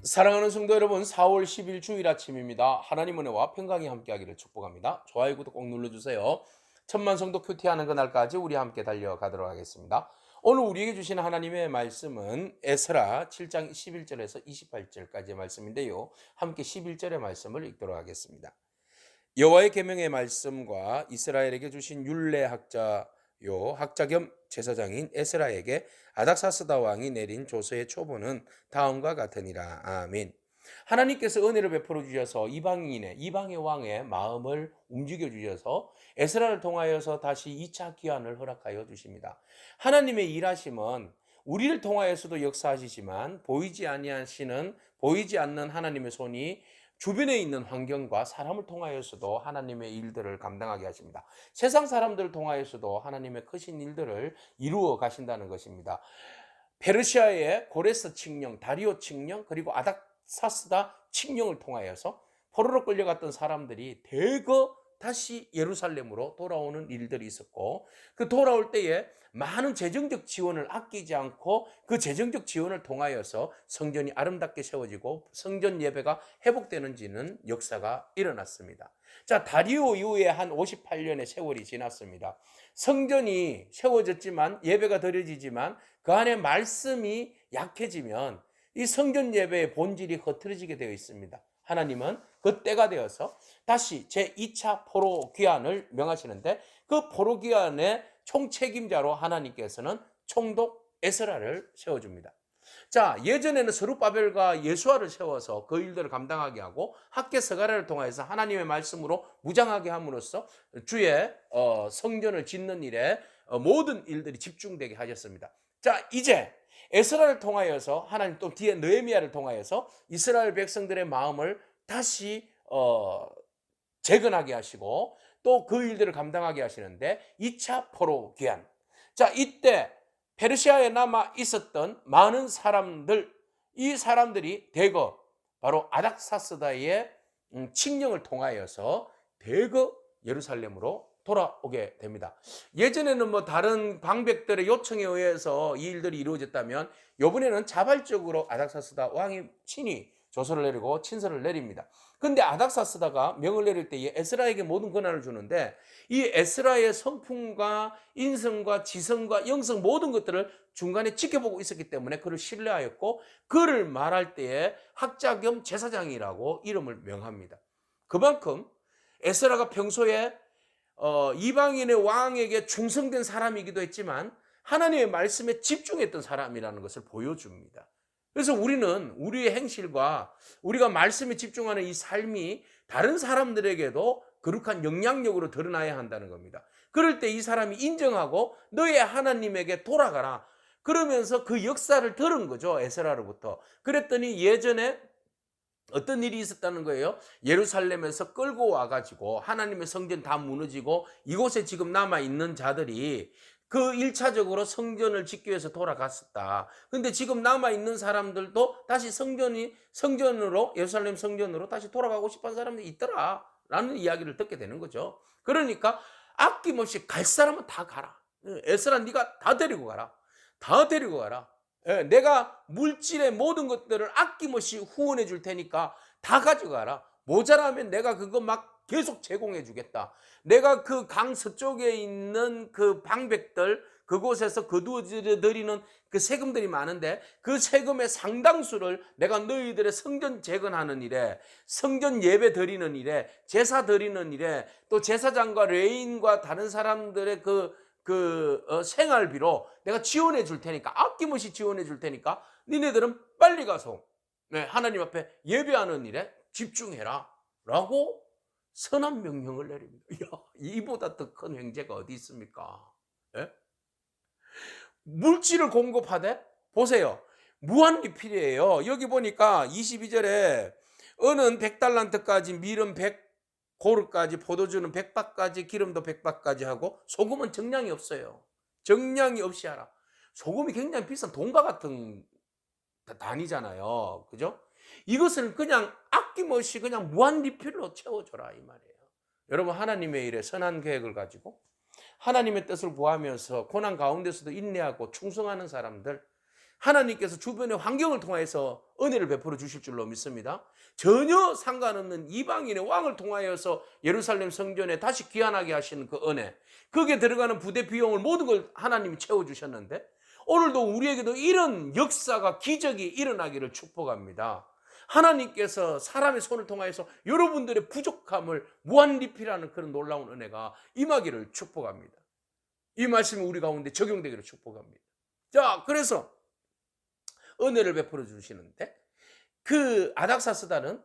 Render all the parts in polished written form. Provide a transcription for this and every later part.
사랑하는 성도 여러분, 4월 10일 주일 아침입니다. 하나님 은혜와 평강이 함께하기를 축복합니다. 좋아요, 구독 꼭 눌러주세요. 천만 성도 큐티하는 그날까지 우리 함께 달려가도록 하겠습니다. 오늘 우리에게 주신 하나님의 말씀은 에스라 7장 11절에서 28절까지의 말씀인데요. 함께 11절의 말씀을 읽도록 하겠습니다. 여호와의 계명의 말씀과 이스라엘에게 주신 학자 겸 제사장인 에스라에게 아닥사스다 왕이 내린 조서의 초본은 다음과 같으니라. 아멘. 하나님께서 은혜를 베풀어 주셔서 이방의 왕의 마음을 움직여 주셔서 에스라를 통하여서 다시 2차 기한을 허락하여 주십니다. 하나님의 일하심은 우리를 통하여서도 역사하시지만 보이지 않는 하나님의 손이 주변에 있는 환경과 사람을 통하여서도 하나님의 일들을 감당하게 하십니다. 세상 사람들을 통하여서도 하나님의 크신 일들을 이루어 가신다는 것입니다. 페르시아의 고레스 칙령, 다리오 칙령, 그리고 아닥사스다 칙령을 통하여서 포로로 끌려갔던 사람들이 대거 다시 예루살렘으로 돌아오는 일들이 있었고, 그 돌아올 때에 많은 재정적 지원을 아끼지 않고 그 재정적 지원을 통하여서 성전이 아름답게 세워지고 성전 예배가 회복되는지는 역사가 일어났습니다. 자, 다리오 이후에 한 58년의 세월이 지났습니다. 성전이 세워졌지만, 예배가 드려지지만 그 안에 말씀이 약해지면 이 성전 예배의 본질이 흐트러지게 되어 있습니다. 하나님은 그 때가 되어서 다시 제2차 포로 귀환을 명하시는데, 그 포로 귀환의 총책임자로 하나님께서는 총독 에스라를 세워줍니다. 자, 예전에는 스룹바벨과 예수아를 세워서 그 일들을 감당하게 하고 학계 서가랴를 통해서 하나님의 말씀으로 무장하게 함으로써 주의 성전을 짓는 일에 모든 일들이 집중되게 하셨습니다. 자, 이제 에스라를 통하여서 하나님, 또 뒤에 느헤미야를 통하여서 이스라엘 백성들의 마음을 다시 재건하게 하시고 또 그 일들을 감당하게 하시는데, 2차 포로 귀환. 자, 이때 페르시아에 남아 있었던 많은 사람들, 이 사람들이 대거 바로 아닥사스다의 칙령을 통하여서 대거 예루살렘으로 돌아오게 됩니다. 예전에는 다른 방백들의 요청에 의해서 이 일들이 이루어졌다면, 이번에는 자발적으로 아닥사스다 왕이 친히 조서를 내리고 친서를 내립니다. 근데 아닥사스다가 명을 내릴 때에 에스라에게 모든 권한을 주는데, 이 에스라의 성품과 인성과 지성과 영성 모든 것들을 중간에 지켜보고 있었기 때문에 그를 신뢰하였고, 그를 말할 때에 학자 겸 제사장이라고 이름을 명합니다. 그만큼 에스라가 평소에 이방인의 왕에게 충성된 사람이기도 했지만 하나님의 말씀에 집중했던 사람이라는 것을 보여줍니다. 그래서 우리는 우리의 행실과 우리가 말씀에 집중하는 이 삶이 다른 사람들에게도 거룩한 영향력으로 드러나야 한다는 겁니다. 그럴 때 이 사람이 인정하고 너의 하나님에게 돌아가라, 그러면서 그 역사를 들은 거죠, 에스라로부터. 그랬더니 예전에 어떤 일이 있었다는 거예요? 예루살렘에서 끌고 와가지고 하나님의 성전 다 무너지고 이곳에 지금 남아있는 자들이 그 1차적으로 성전을 짓기 위해서 돌아갔었다. 근데 지금 남아있는 사람들도 다시 성전으로, 예루살렘 성전으로 다시 돌아가고 싶은 사람들이 있더라 라는 이야기를 듣게 되는 거죠. 그러니까 아낌없이 갈 사람은 다 가라. 에스라, 네가 다 데리고 가라. 다 데리고 가라. 내가 물질의 모든 것들을 아낌없이 후원해 줄 테니까 다 가져가라. 모자라면 내가 그거 막 계속 제공해 주겠다. 내가 그 강 서쪽에 있는 그 방백들, 그곳에서 거두어 드리는 그 세금들이 많은데 그 세금의 상당수를 내가 너희들의 성전 재건하는 일에, 성전 예배 드리는 일에, 제사 드리는 일에, 또 제사장과 레위인과 다른 사람들의 생활비로 내가 지원해 줄 테니까, 아낌없이 지원해 줄 테니까 니네들은 빨리 가서 하나님 앞에 예배하는 일에 집중해라 라고 선한 명령을 내립니다. 이보다 더 큰 횡재가 어디 있습니까? 예? 물질을 공급하되, 보세요, 무한리필이에요. 여기 보니까 22절에 은은 100달란트까지, 밀은 100고르까지, 포도주는 100박까지, 기름도 100박까지 하고 소금은 정량이 없어요. 정량이 없이 하라. 소금이 굉장히 비싼 돈과 같은 단위잖아요. 그죠? 이것을 그냥 아낌없이 그냥 무한리필로 채워줘라 이 말이에요. 여러분, 하나님의 일에 선한 계획을 가지고 하나님의 뜻을 구하면서 고난 가운데서도 인내하고 충성하는 사람들, 하나님께서 주변의 환경을 통해서 은혜를 베풀어 주실 줄로 믿습니다. 전혀 상관없는 이방인의 왕을 통하여서 예루살렘 성전에 다시 귀환하게 하시는 그 은혜, 거기에 들어가는 부대 비용을 모든 걸 하나님이 채워주셨는데 오늘도 우리에게도 이런 역사가 기적이 일어나기를 축복합니다. 하나님께서 사람의 손을 통하여서 여러분들의 부족함을 무한리필하는 그런 놀라운 은혜가 임하기를 축복합니다. 이 말씀이 우리 가운데 적용되기를 축복합니다. 자, 그래서 은혜를 베풀어 주시는데 그 아닥사스다는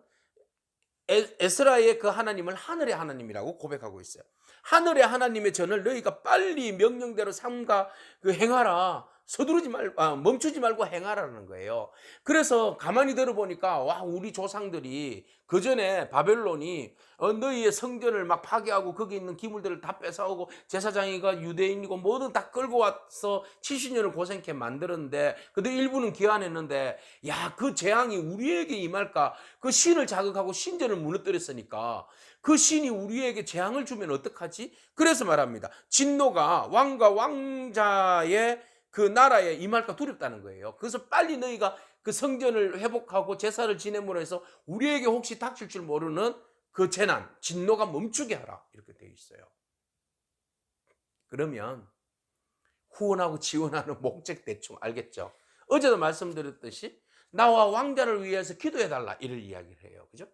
에스라의 그 하나님을 하늘의 하나님이라고 고백하고 있어요. 하늘의 하나님의 전을 너희가 빨리 명령대로 삼가 행하라. 서두르지 말고 멈추지 말고 행하라는 거예요. 그래서 가만히 들어보니까 와, 우리 조상들이 그 전에 바벨론이 너희의 성전을 막 파괴하고 거기 있는 기물들을 다 뺏어오고 제사장이가 유대인이고 뭐든 다 끌고 와서 70년을 고생케 만들었는데 그들 일부는 귀환했는데 야, 그 재앙이 우리에게 임할까? 그 신을 자극하고 신전을 무너뜨렸으니까 그 신이 우리에게 재앙을 주면 어떡하지? 그래서 말합니다. 진노가 왕과 왕자의 그 나라에 임할까 두렵다는 거예요. 그래서 빨리 너희가 그 성전을 회복하고 제사를 지냄으로 해서 우리에게 혹시 닥칠 줄 모르는 그 재난, 진노가 멈추게 하라. 이렇게 되어 있어요. 그러면 후원하고 지원하는 목적 대충 알겠죠? 어제도 말씀드렸듯이 나와 왕자를 위해서 기도해달라 이를 이야기를 해요. 그죠?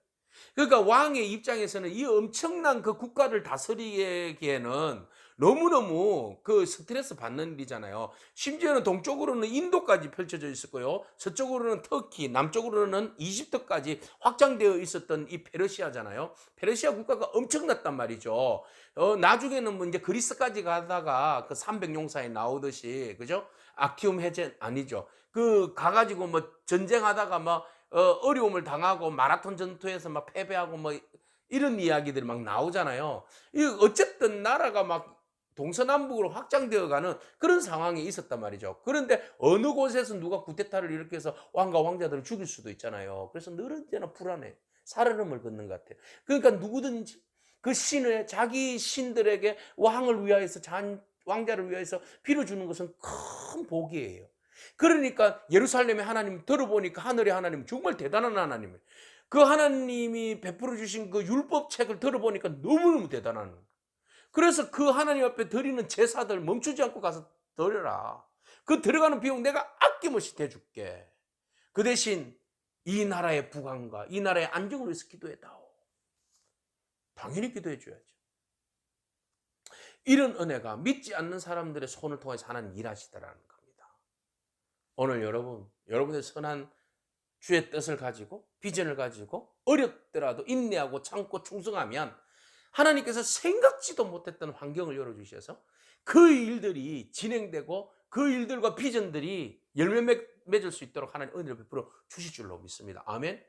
그러니까 왕의 입장에서는 이 엄청난 그 국가를 다스리기에는 너무너무 그 스트레스 받는 일이잖아요. 심지어는 동쪽으로는 인도까지 펼쳐져 있었고요. 서쪽으로는 터키, 남쪽으로는 이집트까지 확장되어 있었던 이 페르시아잖아요. 페르시아 국가가 엄청났단 말이죠. 나중에는 뭐 이제 그리스까지 가다가 그 300용사에 나오듯이, 그죠? 악티움 해제 아니죠. 그 가가지고 뭐 전쟁하다가 막 어려움을 당하고 마라톤 전투에서 막 패배하고 뭐 이런 이야기들이 막 나오잖아요. 이 어쨌든 나라가 막 동서남북으로 확장되어가는 그런 상황이 있었단 말이죠. 그런데 어느 곳에서 누가 쿠데타를 일으켜서 왕과 왕자들을 죽일 수도 있잖아요. 그래서 늘 언제나 불안해. 살얼음을 걷는 것 같아요. 그러니까 누구든지 그 신을 자기 신들에게 왕을 위하여서 왕자를 위하여서 빌어주는 것은 큰 복이에요. 그러니까 예루살렘의 하나님 들어보니까 하늘의 하나님 정말 대단한 하나님이에요. 그 하나님이 베풀어 주신 그 율법책을 들어보니까 너무너무 대단한 거예요. 그래서 그 하나님 앞에 드리는 제사들 멈추지 않고 가서 드려라. 그 들어가는 비용 내가 아낌없이 대줄게. 그 대신 이 나라의 부강과 이 나라의 안정을 위해서 기도해다오. 당연히 기도해 줘야죠. 이런 은혜가 믿지 않는 사람들의 손을 통해서 하나님 일하시더라는 겁니다. 오늘 여러분의 선한 주의 뜻을 가지고 비전을 가지고 어렵더라도 인내하고 참고 충성하면 하나님께서 생각지도 못했던 환경을 열어주셔서 그 일들이 진행되고 그 일들과 비전들이 열매 맺을 수 있도록 하나님 은혜를 베풀어 주실 줄로 믿습니다. 아멘.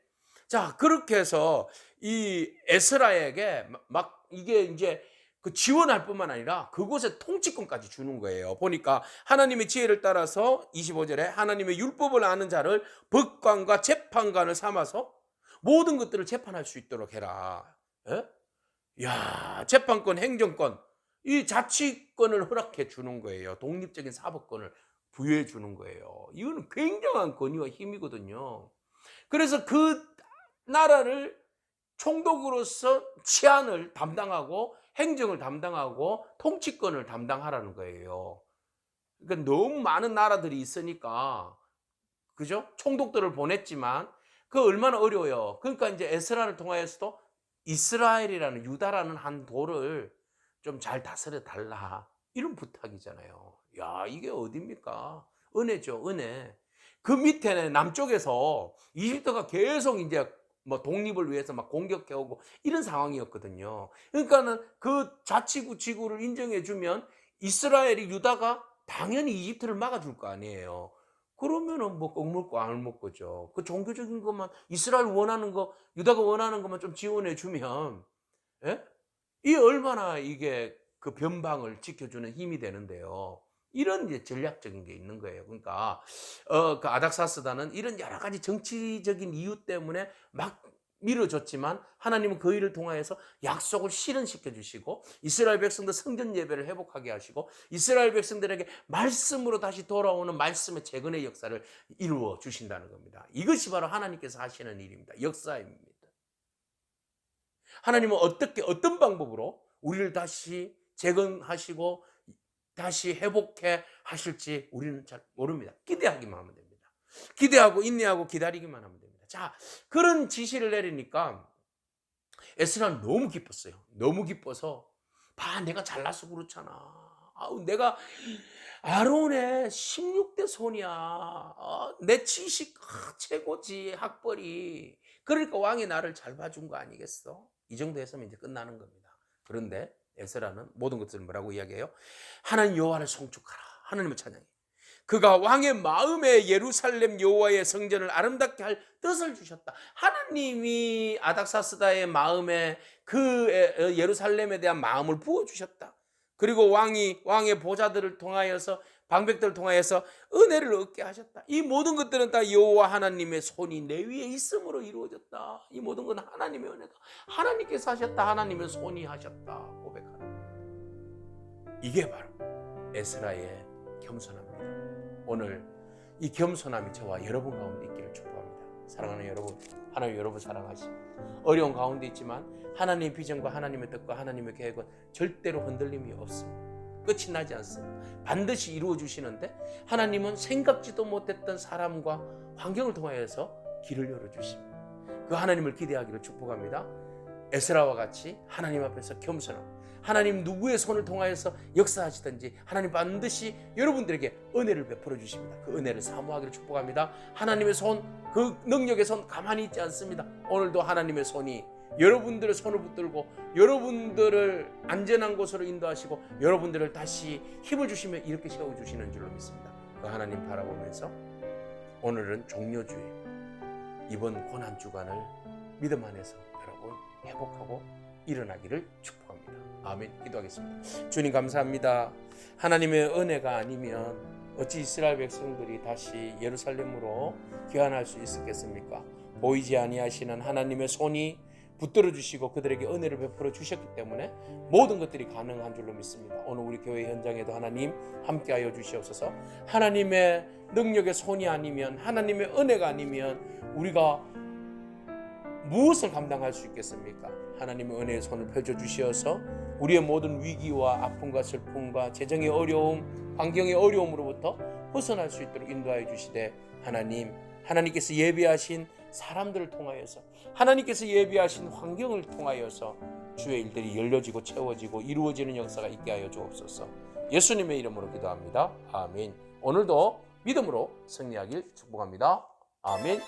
자, 그렇게 해서 이 에스라에게 막 이게 이제 그 지원할 뿐만 아니라 그곳에 통치권까지 주는 거예요. 보니까 하나님의 지혜를 따라서 25절에 하나님의 율법을 아는 자를 법관과 재판관을 삼아서 모든 것들을 재판할 수 있도록 해라. 예? 야, 재판권, 행정권, 이 자치권을 허락해 주는 거예요. 독립적인 사법권을 부여해 주는 거예요. 이거는 굉장한 권위와 힘이거든요. 그래서 그 나라를 총독으로서 치안을 담당하고 행정을 담당하고 통치권을 담당하라는 거예요. 그러니까 너무 많은 나라들이 있으니까, 그죠? 총독들을 보냈지만 그 얼마나 어려워요. 그러니까 이제 에스라를 통하여서도 이스라엘이라는 유다라는 한 도를 좀 잘 다스려 달라, 이런 부탁이잖아요. 야, 이게 어딥니까? 은혜죠, 은혜. 그 밑에 남쪽에서 이집트가 계속 이제 뭐 독립을 위해서 막 공격해오고 이런 상황이었거든요. 그러니까는 그 자치구 지구를 인정해주면 이스라엘이, 유다가 당연히 이집트를 막아줄 거 아니에요. 그러면은 뭐 꼭 먹고 안 먹고죠. 그 종교적인 것만, 이스라엘 원하는 거, 유다가 원하는 것만 좀 지원해 주면, 예? 이 얼마나 이게 그 변방을 지켜주는 힘이 되는데요. 이런 이제 전략적인 게 있는 거예요. 그러니까 그 아닥사스다는 이런 여러 가지 정치적인 이유 때문에 막 미뤄졌지만 하나님은 그 일을 통하여서 약속을 실현시켜 주시고 이스라엘 백성들 성전 예배를 회복하게 하시고 이스라엘 백성들에게 말씀으로 다시 돌아오는 말씀의 재건의 역사를 이루어 주신다는 겁니다. 이것이 바로 하나님께서 하시는 일입니다. 역사입니다. 하나님은 어떤 방법으로 우리를 다시 재건하시고 다시 회복해 하실지 우리는 잘 모릅니다. 기대하기만 하면 됩니다. 기대하고 인내하고 기다리기만 하면 됩니다. 자, 그런 지시를 내리니까 에스라는 너무 기뻤어요. 너무 기뻐서 내가 잘나서 그렇잖아. 내가 아론의 16대 손이야. 내 지식 최고지, 학벌이. 그러니까 왕이 나를 잘 봐준 거 아니겠어? 이 정도 했으면 이제 끝나는 겁니다. 그런데 에스라는 모든 것들을 뭐라고 이야기해요? 하나님 여호와를 송축하라. 하나님을 찬양해. 그가 왕의 마음에 예루살렘 여호와의 성전을 아름답게 할 뜻을 주셨다. 하나님이 아닥사스다의 마음에 그 예루살렘에 대한 마음을 부어주셨다. 그리고 왕의 보좌들을 통하여서 방백들을 통하여서 은혜를 얻게 하셨다. 이 모든 것들은 다 여호와 하나님의 손이 내 위에 있음으로 이루어졌다. 이 모든 건 하나님의 은혜다. 하나님께서 하셨다. 하나님의 손이 하셨다. 고백하는 이게 바로 에스라의 겸손함입니다. 오늘 이 겸손함이 저와 여러분 가운데 있기를 축복합니다. 사랑하는 여러분, 하나님 여러분 사랑하시고 어려운 가운데 있지만 하나님의 비전과 하나님의 뜻과 하나님의 계획은 절대로 흔들림이 없습니다. 끝이 나지 않습니다. 반드시 이루어 주시는데 하나님은 생각지도 못했던 사람과 환경을 통하여서 길을 열어주십니다. 그 하나님을 기대하기를 축복합니다. 에스라와 같이 하나님 앞에서 겸손하고 하나님 누구의 손을 통하여서 역사하시든지 하나님 반드시 여러분들에게 은혜를 베풀어 주십니다. 그 은혜를 사모하기를 축복합니다. 하나님의 손, 그 능력의 손 가만히 있지 않습니다. 오늘도 하나님의 손이 여러분들의 손을 붙들고 여러분들을 안전한 곳으로 인도하시고 여러분들을 다시 힘을 주시며 이렇게 세워주시는 줄로 믿습니다. 그 하나님 바라보면서 오늘은 종료주일 이번 고난주간을 믿음 안에서 여러분 회복하고 일어나기를 축복합니다. 아멘. 기도하겠습니다. 주님 감사합니다. 하나님의 은혜가 아니면 어찌 이스라엘 백성들이 다시 예루살렘으로 귀환할 수 있었겠습니까? 보이지 아니하시는 하나님의 손이 붙들어 주시고 그들에게 은혜를 베풀어 주셨기 때문에 모든 것들이 가능한 줄로 믿습니다. 오늘 우리 교회 현장에도 하나님 함께하여 주시옵소서. 하나님의 능력의 손이 아니면 하나님의 은혜가 아니면 우리가 무엇을 감당할 수 있겠습니까? 하나님의 은혜의 손을 펼쳐 주시어서 우리의 모든 위기와 아픔과 슬픔과 재정의 어려움, 환경의 어려움으로부터 벗어날 수 있도록 인도하여 주시되 하나님께서 예비하신 사람들을 통하여서 하나님께서 예비하신 환경을 통하여서 주의 일들이 열려지고 채워지고 이루어지는 역사가 있게 하여 주옵소서. 예수님의 이름으로 기도합니다. 아멘. 오늘도 믿음으로 승리하길 축복합니다. 아멘.